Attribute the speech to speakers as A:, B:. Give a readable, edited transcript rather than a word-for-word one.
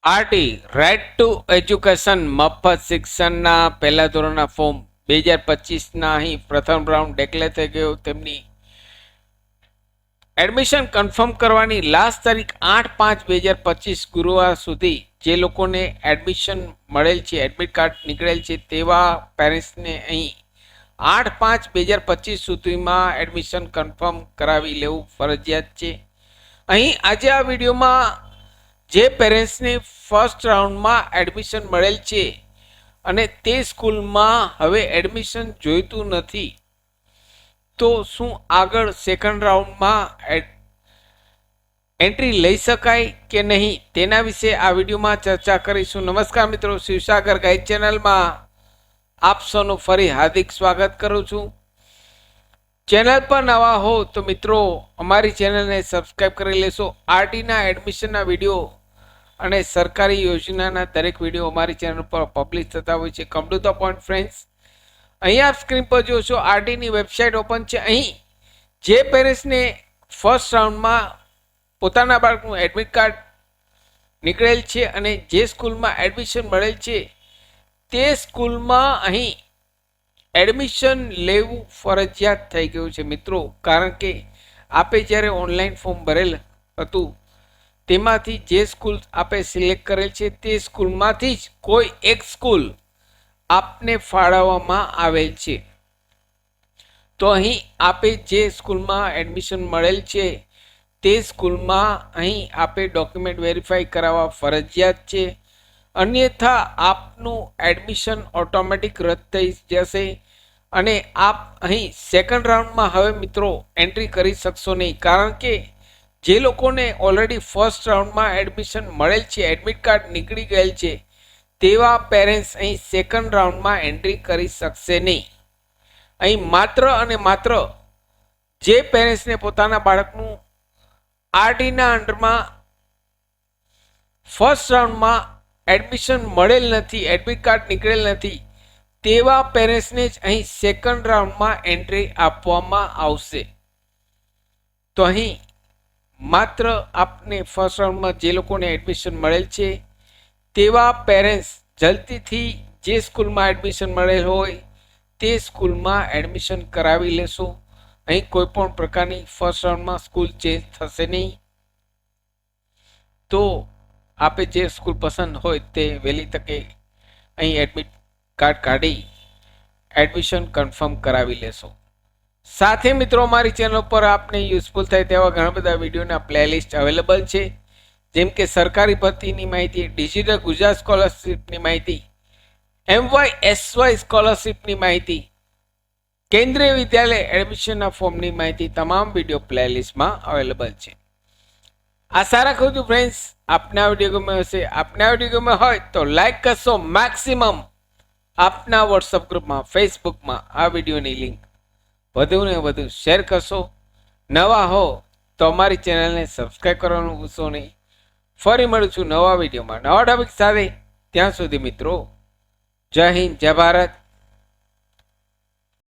A: RT right to education મફત શિક્ષણના પહેલા ધોરણના ફોર્મ 2025ના અહીં પ્રથમ રાઉન્ડ ડિક્લેર થઈ ગયો. તેમની એડમિશન કન્ફર્મ કરવાની લાસ્ટ તારીખ 8/5/2025 ગુરુવાર સુધી જે લોકોને એડમિશન મળેલ છે, એડમિટ કાર્ડ નીકળેલ છે તેવા પેરેન્ટ્સને અહીં 8/5/2025 સુધીમાં એડમિશન કન્ફર્મ કરાવી લેવું ફરજિયાત છે. અહીં આજે આ વિડીયોમાં જે પેરેન્ટ્સને ફર્સ્ટ રાઉન્ડમાં એડમિશન મળેલ છે અને તે સ્કૂલમાં હવે એડમિશન જોઈતું નથી, તો શું આગળ સેકન્ડ રાઉન્ડમાં એન્ટ્રી લઈ શકાય કે નહીં તેના વિશે આ વિડીયોમાં ચર્ચા કરીશું. નમસ્કાર મિત્રો, શિવસાગર ગાઈડ ચેનલમાં આપ સૌનું ફરી હાર્દિક સ્વાગત કરું છું. ચેનલ પર નવા હો તો મિત્રો અમારી ચેનલને સબસ્ક્રાઈબ કરી લેશો. આરટીના એડમિશનના વિડીયો અને સરકારી યોજનાના દરેક વિડીયો અમારી ચેનલ પર પબ્લિશ થતા હોય છે. Come to the point friends, અહીં આપ સ્ક્રીન પર જોશો આરટીની વેબસાઇટ ઓપન છે. અહીં જે પેરેન્ટ્સને ફર્સ્ટ રાઉન્ડમાં પોતાના બાળકનું એડમિટ કાર્ડ નીકળેલ છે અને જે સ્કૂલમાં એડમિશન મળેલ છે તે સ્કૂલમાં અહીં એડમિશન લેવું ફરજિયાત થઈ ગયું છે મિત્રો. કારણ કે આપે જ્યારે ઓનલાઈન ફોર્મ ભરેલ હતું તેમાંથી જે સ્કૂલ આપે સિલેક્ટ કરેલ છે તે સ્કૂલમાંથી જ કોઈ એક સ્કૂલ આપને ફાળવવામાં આવેલ છે. તો અહીં આપે જે સ્કૂલમાં એડમિશન મળેલ છે તે સ્કૂલમાં અહીં આપે ડોક્યુમેન્ટ વેરીફાઈ કરાવવા ફરજિયાત છે. અન્યથા આપનું એડમિશન ઓટોમેટિક રદ થઈ જશે અને આપ અહીં સેકન્ડ રાઉન્ડમાં હવે મિત્રો એન્ટ્રી કરી શકશો નહીં. કારણ કે જે લોકોને ઓલરેડી ફર્સ્ટ રાઉન્ડમાં એડમિશન મળેલ છે, એડમિટ કાર્ડ નીકળી ગયેલ છે, તેવા પેરેન્ટ્સ અહીં સેકન્ડ રાઉન્ડમાં એન્ટ્રી કરી શકશે નહીં. અહીં માત્ર અને માત્ર જે પેરેન્ટ્સને પોતાના બાળકનું આરટીના અંડરમાં ફર્સ્ટ રાઉન્ડમાં એડમિશન મળેલ નથી, એડમિટ કાર્ડ નીકળેલ નથી, તેવા પેરેન્ટ્સને જ અહીં સેકન્ડ રાઉન્ડમાં એન્ટ્રી આપવામાં આવશે. તો અહીં માત્ર આપને ફર્સ્ટ રાઉન્ડમાં જે લોકોને એડમિશન મળેલ છે તેવા પેરેન્ટ્સ જલ્દીથી જે સ્કૂલમાં એડમિશન મળેલ હોય તે સ્કૂલમાં એડમિશન કરાવી લેશો. અહીં કોઈ પણ પ્રકારની ફર્સ્ટ રાઉન્ડમાં સ્કૂલ ચેન્જ થશે નહીં. તો આપે જે સ્કૂલ પસંદ હોય તે વહેલી તકે અહીં એડમિટ કાર્ડ કાઢી એડમિશન કન્ફર્મ કરાવી લેશો. સાથે મિત્રો અમારી ચેનલ પર આપને યુઝફુલ થાય તેવા ઘણા બધા વિડીયોના પ્લેલિસ્ટ અવેલેબલ છે, જેમ કે સરકારી ભરતીની માહિતી, ડિજિટલ ગુજરાત સ્કોલરશિપની માહિતી, MYSY સ્કોલરશિપની માહિતી, કેન્દ્રીય વિદ્યાલય એડમિશનના ફોર્મની માહિતી તમામ વિડીયો પ્લેલિસ્ટમાં અવેલેબલ છે. આશા રાખું છું ફ્રેન્ડ્સ આપને આ વિડીયો ગમ્યો હશે. આપને આ વિડીયો ગમ્યો હોય તો લાઈક કરશો. મેક્સિમમ આપના વોટ્સઅપ ગ્રુપમાં, ફેસબુકમાં આ વિડીયોની લિંક વધુને વધુ શેર કરશો. નવા હો તો અમારી ચેનલને સબસ્ક્રાઈબ કરવાનું ભૂલશો નહીં. ફરી મળું છું નવા વિડીયોમાં નવા ટોપિક સાથે. ત્યાં સુધી મિત્રો જય હિન્દ, જય ભારત.